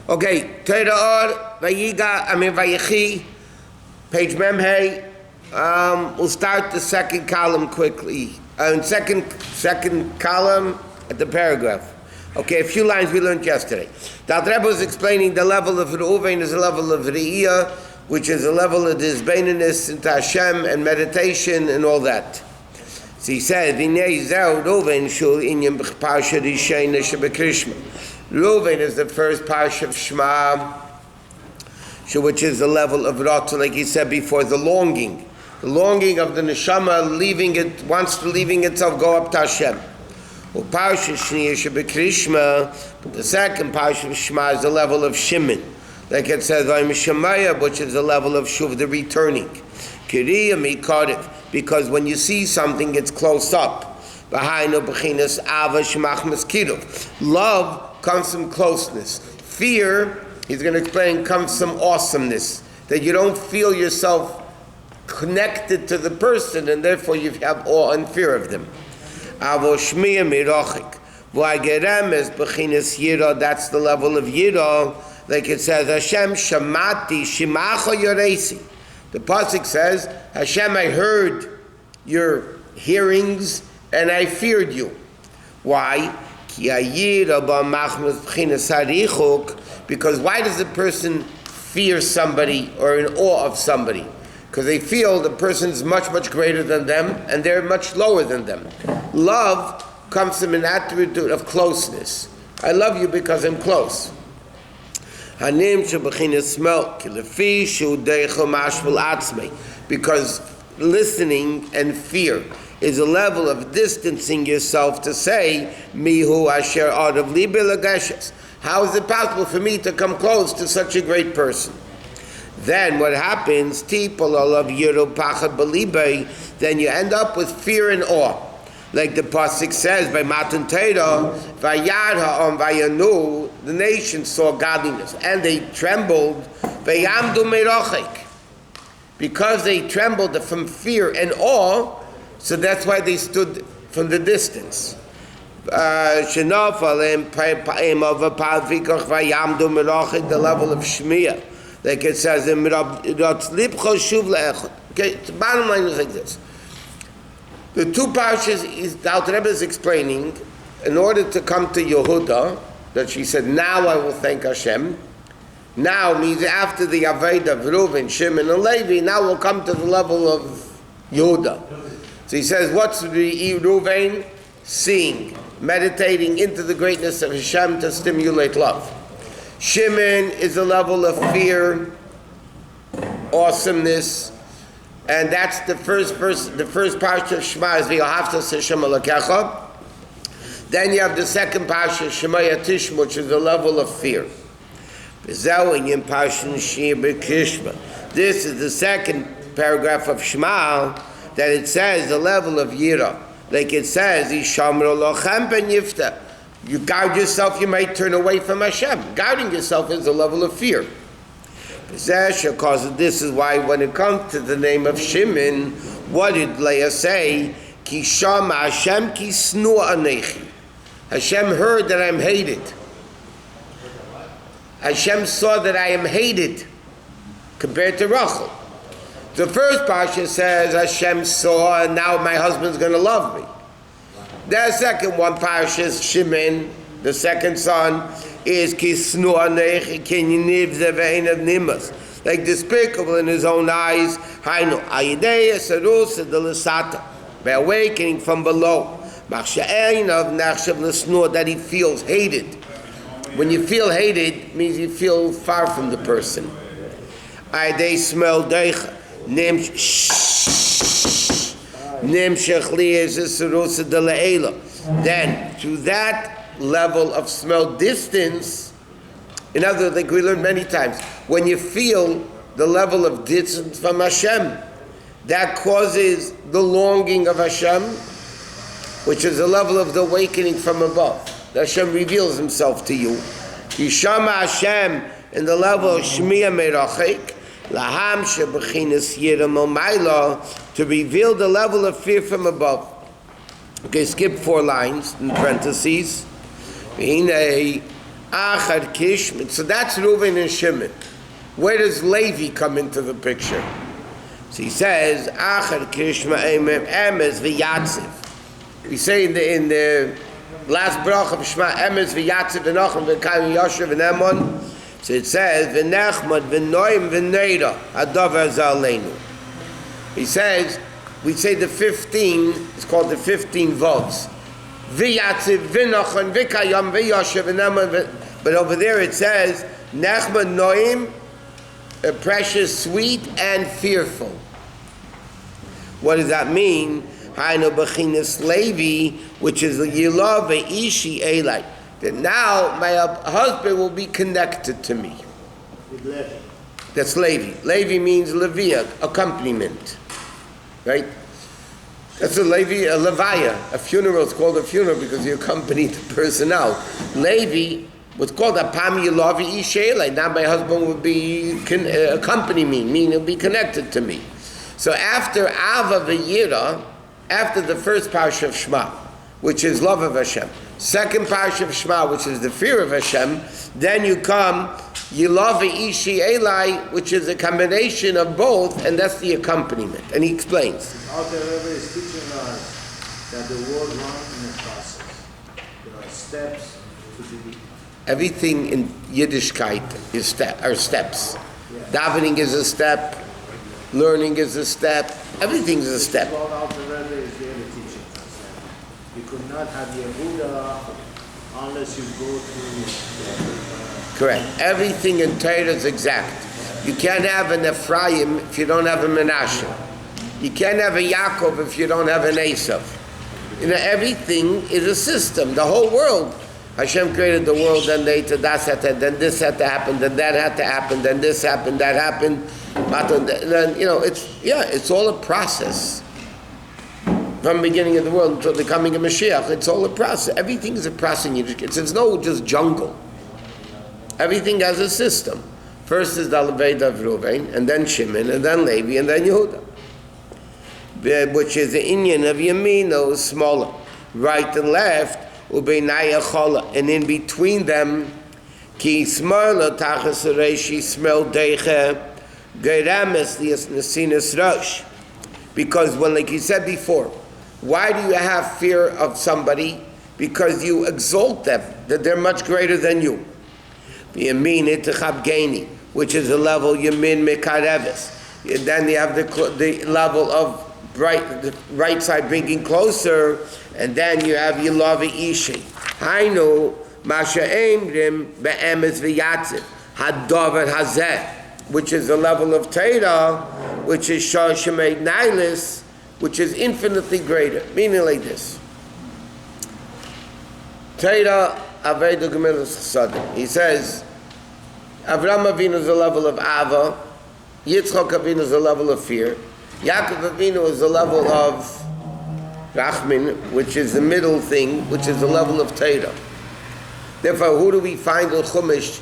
Okay, Torah, Vayechi, page Memhei. We'll start the second column quickly. Second column at the paragraph. Okay, a few lines we learned yesterday. The Rebbe was explaining the level of Reuven is a level of Re'iyah, which is a level of disbaininess into Hashem and meditation and all that. So he said, Reuven is the first parsha of Shema, which is the level of Rata, like he said before, the longing of the neshama, wants to leaving itself, go up to Hashem. But the second parsha of Shema is the level of Shimon, like it says, which is the level of Shuv, the returning. Because when you see something, it's close up. Love comes from closeness. Fear, he's going to explain, comes from awesomeness. That you don't feel yourself connected to the person, and therefore you have awe and fear of them. That's the level of Yira. Like it says, Hashem shamati shimacha yoresi. The pasuk says, Hashem, I heard your hearings and I feared you. Why? Because why does a person fear somebody or in awe of somebody? Because they feel the person's much, much greater than them and they're much lower than them. Love comes from an attribute of closeness. I love you because I'm close. Because listening and fear is a level of distancing yourself to say, Mihu asher adav libe lageshes. How is it possible for me to come close to such a great person? Then what happens? Then you end up with fear and awe. Like the pasuk says by Matan Torah, Vayad ha'am vayanu, the nation saw godliness, and they trembled, Vayamdu merochek. Because they trembled from fear and awe, so that's why they stood from the distance. The level of Shmiya, like it says in okay, the bottom line is like this. The two parshas the Rebbe is explaining, in order to come to Yehuda, that she said, now I will thank Hashem. Now means after the Aveda of Reuven, Shimon, and Levi, now we'll come to the level of Yehuda. So he says, what's Reuven? Seeing, meditating into the greatness of Hashem to stimulate love. Shimon is a level of fear, awesomeness, and that's the first parsha of Shema is V'yohavta Hashem Elokecha. Then you have the second parsha, Shema Yatish, which is the level of fear. This is the second paragraph of Shema that it says the level of Yira. Like it says, you guard yourself, you might turn away from Hashem. Guarding yourself is the level of fear. This is why when it comes to the name of Shimon, what did Leah say? Hashem heard that I'm hated. Hashem saw that I am hated compared to Rachel. The first parsha says Hashem saw and now my husband's going to love me. The second one, parsha is Shimon, the second son, is Kisnu Anechi Kenyiniv Zevein Nimas. Like despicable in his own eyes, Hainu Ayideya Sarus Delisata, by awakening from below. Machshaein of Nachshav Lesnur, that he feels hated. When you feel hated, means you feel far from the person. They smell deicha. Then, to that level of smell distance, in other words, like we learned many times, when you feel the level of distance from Hashem, that causes the longing of Hashem, which is the level of the awakening from above. Hashem reveals himself to you. Yishama Hashem in the level of Shmiya Merachik, Laham Shebechinas Yiram Omayla, to reveal the level of fear from above. Okay, skip 4 lines in parentheses. Achad Kishman. So that's Reuven and Shimon. Where does Levi come into the picture? So he says, Achad Kishma Emes v'Yatziv. We say in the last brach of Shema, Emes v'Yatziv v'Nochem v'Kayim Yosef v'Nemon. So it says, v'Nechmad v'Noim v'Neira Hadavar Zaleinu. He says, we say the 15, it's called the 15 vows. V'Yatziv v'Nochem v'Kayim v'Yosef v'Nemon. But over there it says, Nechmad Noim, precious, sweet, and fearful. What does that mean? Hainu b'chinas Levi, which is the Yilav Vayechi Elai. That now my husband will be connected to me. That's Levi. Levi means Leviah, accompaniment. Right? That's a Levi, a Levaya. A funeral is called a funeral because you accompany the person out. Levi was called a Pam Yilav Vayechi Elai. Now my husband will be accompany me, meaning he'll be connected to me. So after Ava V'Yira, after the first parsha of Shema, which is love of Hashem, second parsha of Shema, which is the fear of Hashem, then you come Yilav Vayechi Elai, which is a combination of both, and that's the accompaniment. And he explains. Our Rabbi is teaching us that the world runs in a process. There are steps to be. Everything in Yiddishkeit are steps. Yeah. Davening is a step. Learning is a step. Everything is a step. What our Rabbi is really teaching us. You could not have Yehuda unless you go through. Correct. Everything in Torah is exact. You can't have an Ephraim if you don't have a Menashe. You can't have a Yaakov if you don't have an Esav. Everything is a system. The whole world. Hashem created the world, then then this had to happen, then that had to happen, then this happened, that happened. Then, it's all a process. From the beginning of the world until the coming of Mashiach, it's all a process. Everything is a process. It's no just jungle. Everything has a system. First is the Levei of Reuven, and then Shimon, and then Levi, and then Yehuda. Which is the Inyan of Yamino, smaller. Right and left, and in between them, ki smarla tachas reishi smell deiche geirames lias rosh. Because when, like you said before, why do you have fear of somebody? Because you exalt them, that they're much greater than you. Yamin itchabgeni, which is the level yamin mekareves. Then you have the level of the right side bringing closer, and then you have Yilav Vayechi. Hainu masha emrim be'emes v'yatziv hadavar hazeh, which is the level of Torah, which is shah shemeid nailis, which is infinitely greater. Meaning like this: Torah aveidu gemilas chasadim. He says, Avraham Avinu is the level of Ava, Yitzchak Avinu is the level of fear, Yaakov Avinu is the level of Rachmin, which is the middle thing, which is the level of Torah. Therefore, who do we find in Chumash?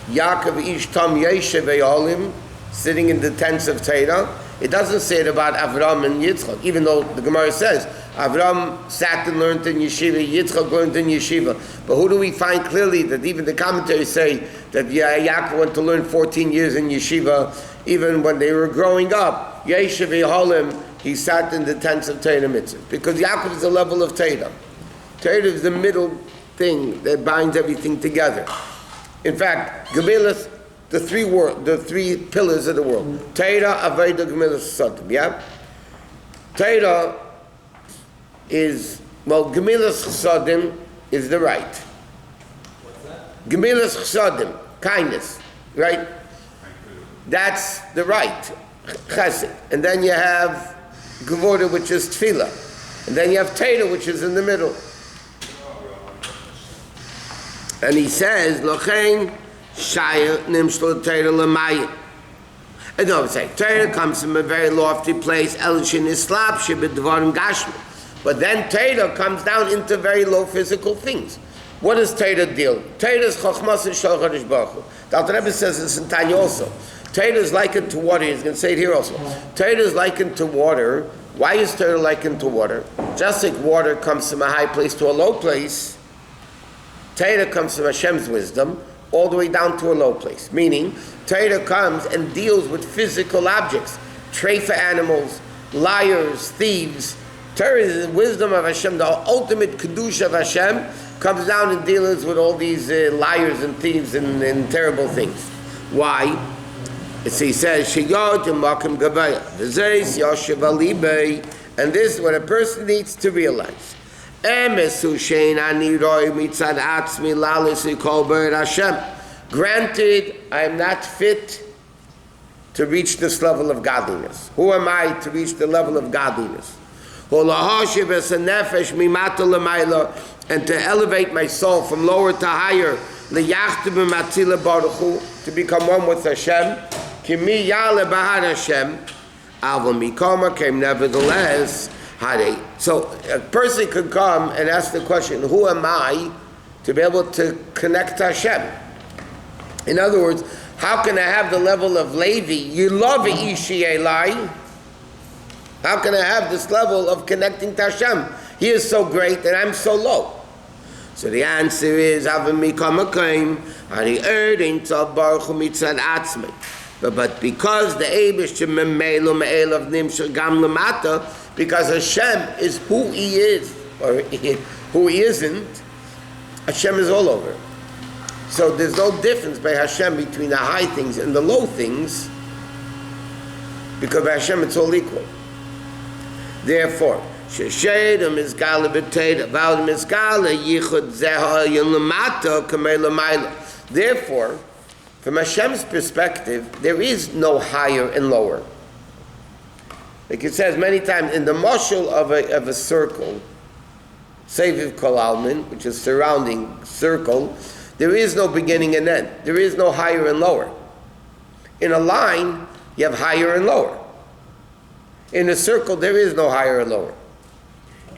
Yaakov ish tam Yosef ve'olim, sitting in the tents of Torah. It doesn't say it about Avram and Yitzchak, even though the Gemara says Avram sat and learned in yeshiva, Yitzchak learned in yeshiva. But who do we find clearly that even the commentaries say that Yaakov went to learn 14 years in yeshiva, even when they were growing up? Yeshiv Yeholim, he sat in the tents of Torah mitzvah. Because Yaakov is the level of Torah. Torah is the middle thing that binds everything together. In fact, Gemilas, the three pillars of the world. Torah, Aveda, Gemilas, Sotim. Yeah? Torah is, Gemilas Sotim is the right. What's that? Gemilas Sotim, kindness. Right? That's the right. Chesed. And then you have Gevurah, which is Tefillah. And then you have Torah, which is in the middle. And he says, Lochein Shaya Nimshlo Torah Lamayim. And no, say Torah comes from a very lofty place, Elishin Islab Shibidvarim Gashmi. But then Torah comes down into very low physical things. What does Torah deal? Torah is Chochmas and Shal Chadish Baruch Hu. The Alter Rebbe says this in Tanya also. Torah is likened to water. He's going to say it here also. Torah is likened to water. Why is Torah likened to water? Just like water comes from a high place to a low place, Torah comes from Hashem's wisdom all the way down to a low place. Meaning, Torah comes and deals with physical objects, treifa animals, liars, thieves. Torah is the wisdom of Hashem, the ultimate kedusha of Hashem, comes down and deals with all these liars and thieves and terrible things. Why? He says, and this is what a person needs to realize. Granted, I am not fit to reach this level of godliness. Who am I to reach the level of godliness? And to elevate my soul from lower to higher, to become one with Hashem. Nevertheless, so a person could come and ask the question, who am I to be able to connect to Hashem? In other words, how can I have the level of Levi? You love Ishi Elai. How can I have this level of connecting to Hashem? He is so great and I'm so low. So the answer is, but because the Eibush of Nimshal Gam Lamata, because Hashem is who He is, or who He isn't, Hashem is all over. So there's no difference by Hashem between the high things and the low things, because by Hashem it's all equal. Therefore, Sheshedam is Gala B'Teira, V'Alim is Gala Yichud Zeha Lamata Kamei Lamayla. Therefore, from Hashem's perspective, there is no higher and lower. Like it says many times in the mashal of a circle, Seviv Kol Almin, which is surrounding circle, there is no beginning and end. There is no higher and lower. In a line, you have higher and lower. In a circle, there is no higher and lower.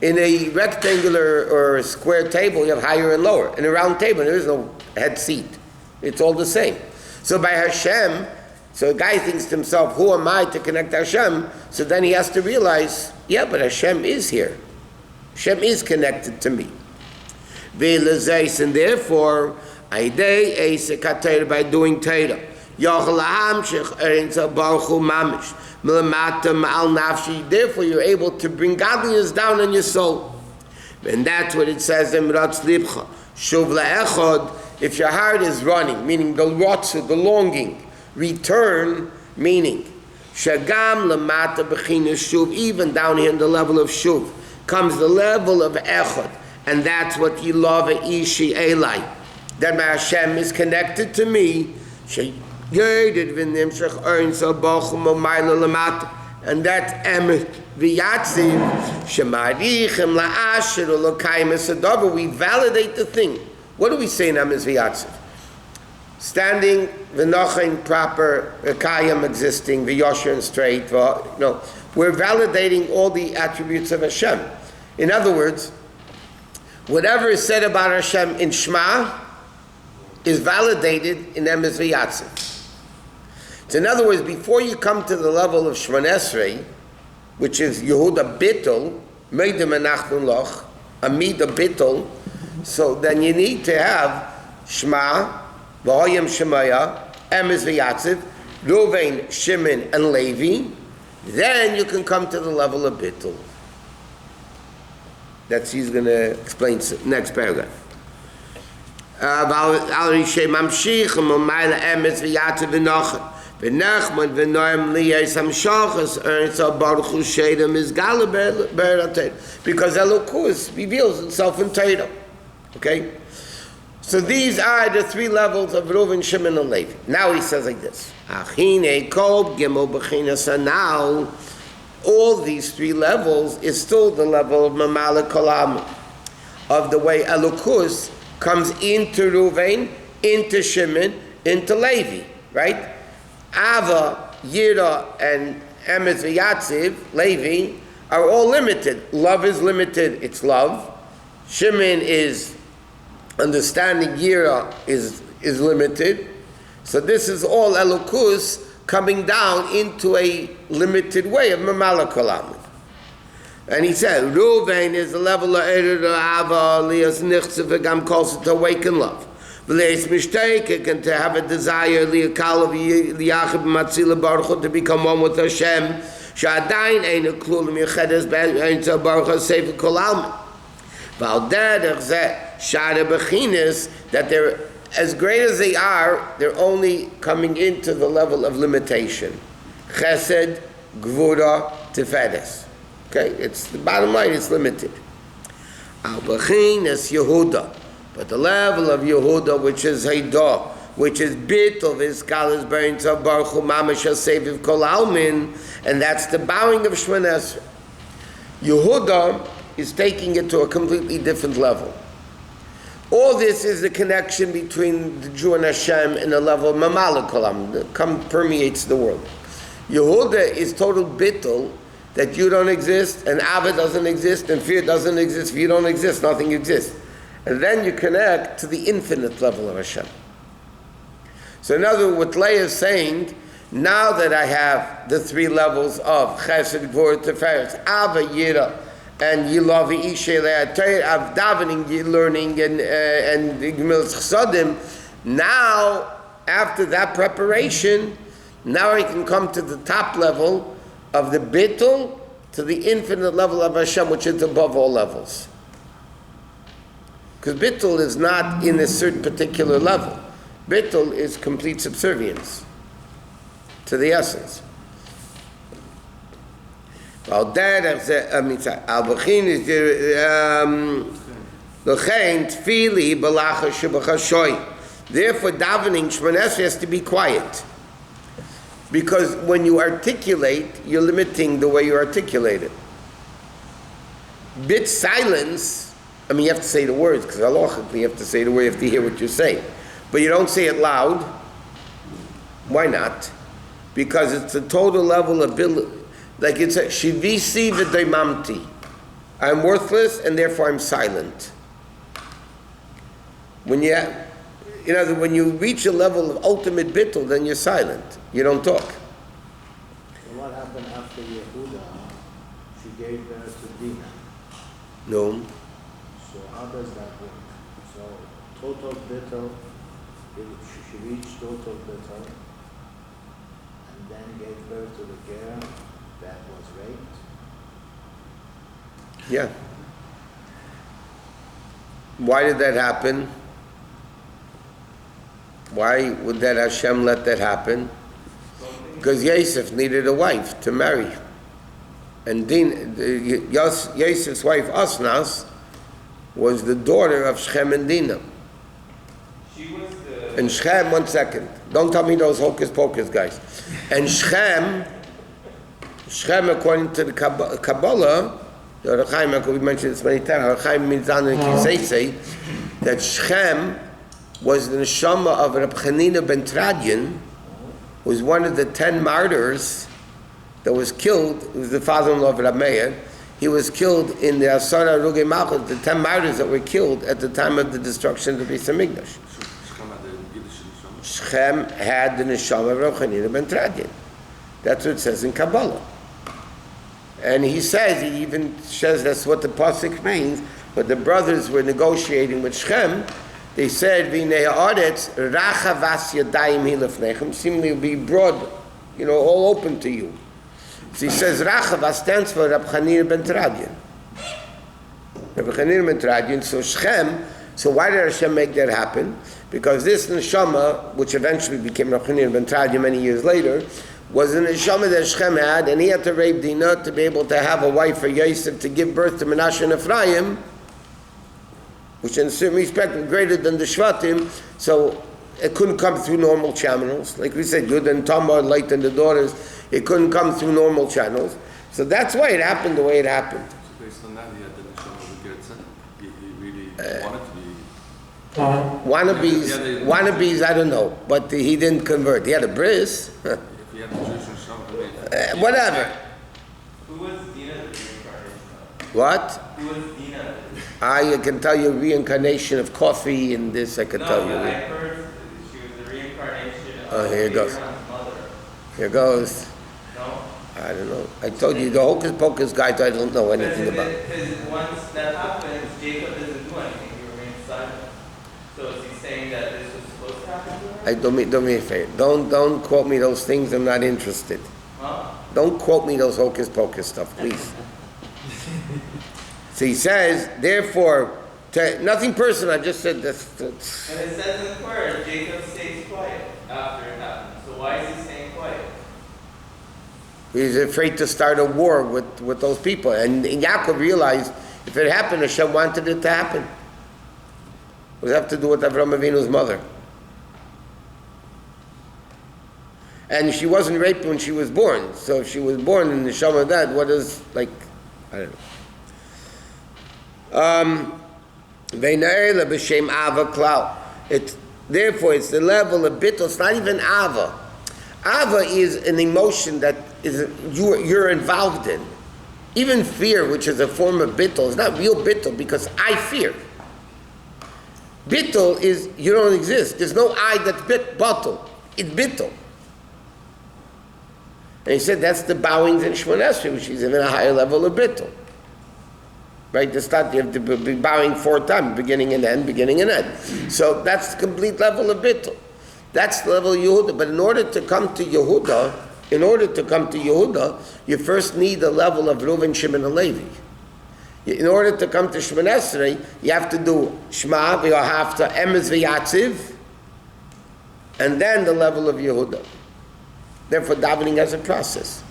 In a rectangular or a square table, you have higher and lower. In a round table, there is no head seat. It's all the same. So by Hashem, so a guy thinks to himself, who am I to connect to Hashem? So then he has to realize, yeah, but Hashem is here. Hashem is connected to me. And therefore, by doing Torah, therefore you're able to bring godliness down on your soul. And that's what it says in if your heart is running, meaning the rotzu, the longing, return, meaning shagam lamata b'chinas shuv, even down here in the level of shuv, comes the level of echad, and that's what you love ishi elai. That my Hashem is connected to me. And that's emet v'yatziv shemarichem la'asher u'lokayim esadava. We validate the thing. What do we say in Emes v'yatziv? Standing, v'nochain, proper, kayim existing, v'yosher and straight. No, we're validating all the attributes of Hashem. In other words, whatever is said about Hashem in Shema is validated in Emes v'yatziv. So in other words, before you come to the level of Shemon Esrei, which is Yehuda Bittul, Meidem Enachnun Loch, Amida Bittul, so then you need to have Shema, V'hoyim Shemaya, Emes v'yatziv, Reuven, Shimon, and Levi. Then you can come to the level of Bittul. That's he's going to explain next paragraph. Al Rishay Mamshich, M'mayla Emes v'yatziv v'nochet. V'nachman v'noim liyes hamshachas ernitza baruch hu shedem is gala be'er. Because Elokus reveals itself in Torah. Okay? So these are the three levels of Reuven, Shimon, and Levi. Now he says like this. Achine kol gimel b'chinas. Now, all these three levels is still the level of Mamala Kolam, of the way Elokus comes into Reuven, into Shimon, into Levi. Right? Ava, Yira, and Emes v'yatziv, Levi, are all limited. Love is limited, it's love. Shimon is understanding, Yira is limited. So this is all Elokus coming down into a limited way of Mamala Kolam. And he said, Ruvain is the level of Ered Ava, Lias Nichtze, V'gam Kolsa, to awaken love. V'leis Mishtake, and to have a desire, Liakal of Liachib Matzila Baruch Hu, to become one with Hashem. Sha'adain ein a klulim yechedes be'en tzal Baruch Hu sefer kol almin. V'al derech zeh sha'are bechinas, that they're, as great as they are, they're only coming into the level of limitation. Chesed, Gvura, Tiferes. Okay, it's the bottom line, it's limited. Al bechinas Yehuda, but the level of Yehuda, which is Haidah, which is bit of his scholars bearing to Baruch Hu Mamash HaSeviv Kol Almin, and that's the bowing of Shemona Esrei. Yehuda is taking it to a completely different level. All this is the connection between the Jew and Hashem in the level of Mamala Kol Almin, that permeates the world. Yehuda is total bittul, that you don't exist, and Ava doesn't exist, and fear doesn't exist. If you don't exist, nothing exists. And then you connect to the infinite level of Hashem. So in other words, what Leah is saying, now that I have the three levels of Chesed, Gvura, Tiferes, Ava, Yira, and Yilavi, Ishe, of davening, learning, and Gemilas Chsadim, now, after that preparation, now I can come to the top level of the Bittul, to the infinite level of Hashem, which is above all levels. Because Bittul is not in a certain particular level. Bittul is complete subservience to the essence. Therefore, davening Shemona Esrei has to be quiet. Because when you articulate, you're limiting the way you articulate it. Bit silence, I mean, you have to say the words, because halachically you have to say the word, you have to hear what you're saying. But you don't say it loud. Why not? Because it's a total level of, like it's a shivisi v'daimamti. I'm worthless and therefore I'm silent. When when you reach a level of ultimate bittul, then you're silent. You don't talk. So what happened after Yehuda? She gave birth to Dina. No. So how does that work? So total bittul, she reached total bittul, and then gave birth to the girl that was raped. Yeah. Why did that happen? Why would that Hashem let that happen? Because Yosef needed a wife to marry. And Yosef's wife, Asnas, was the daughter of Shechem and Dinah. She was the... And Shechem, one second. Don't tell me those hocus pocus guys. And Shechem, according to the Kabbalah, the Rechaim, we mentioned this many times, Rechaim means that Shechem was the neshama of Reb Chanina ben Tradian, who was one of the 10 martyrs that was killed. He was the father-in-law of Reb Meir. He was killed in the Asara Ruge Malchus, the 10 martyrs that were killed at the time of the destruction of the Beis HaMikdash. Shechem had the neshama of Reb Chanina ben Tradian. That's what it says in Kabbalah. And he even says that's what the pasuk means. But the brothers were negotiating with Shechem. They said, "V'nei haaretz rachavas yadayim hi lefnechem," seemingly will be broad, all open to you. So he says, "Rachavas" stands for Reb Chanina ben Tradian. Reb Chanina ben Tradian. So Shechem. So why did Hashem make that happen? Because this neshama, which eventually became Reb Chanina ben Tradian many years later, was an neshama that Shechem had, and he had to rape Dinah to be able to have a wife for Yosef to give birth to Menashe and Ephraim, which in a certain respect were greater than the Shvatim, so it couldn't come through normal channels. Like we said, Yud and Tamar, Light and the daughters, it couldn't come through normal channels. So that's why it happened the way it happened. So based on that, he had the neshama of the Gertzah. He really wanted to be... Wannabes, I don't know, but he didn't convert. He had a bris. If he had the Jewish neshama, Whatever. Who was Dina the reincarnation of? What? Who was Dina? I can tell you reincarnation of coffee and this, I can tell you. I heard she was the reincarnation of Here it goes. Abraham's mother. Here goes. No? I don't know. I told you, the hocus pocus guys, I don't know anything about. Because once that happens, Jacob doesn't do anything. He remains silent. So is he saying that this was supposed to happen to him? Do me a favor. Don't quote me those things. I'm not interested. Huh? Don't quote me those hocus pocus stuff, please. So he says, therefore, nothing personal. I just said that's. And it says in the Torah, Jacob stays quiet after it happens. So why is he staying quiet? He's afraid to start a war with those people. And Yaakov realized if it happened, Hashem wanted it to happen. It would have to do with Avraham Avinu's mother. And she wasn't raped when she was born. So if she was born in the Neshama of that, what is, like, I don't know. Therefore, it's the level of bittul. It's not even ava. Ava is an emotion that you're involved in. Even fear, which is a form of bittul, is not real bittul because I fear. Bittul is you don't exist. There's no I that's bittul. It's bittul. And he said that's the bowings in Shemon Esrei, which is even a higher level of bittul. Right, to start, you have to be bowing 4 times, beginning and end, beginning and end. So that's the complete level of bittul. That's the level of Yehuda. But in order to come to Yehuda, you first need the level of Reuven, Shimon, and Levi. In order to come to Shemon Esrei, you have to do Shema, you have to Emes v'Yatziv, and then the level of Yehuda. Therefore, davening has a process.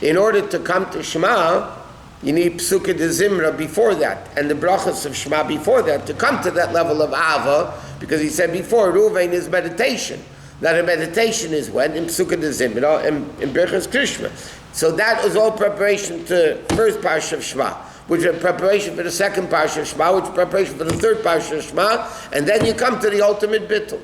In order to come to Shema, you need Psukkah de Zimra before that, and the brachas of Shema before that, to come to that level of Ava, because he said before, Ruvain is meditation. Now the meditation is when? In Psukkah de Zimra, in Berachas Krishma. So that was all preparation to first parsha of Shema, which is preparation for the second parsha of Shema, which is preparation for the third parsha of Shema, and then you come to the ultimate bittul.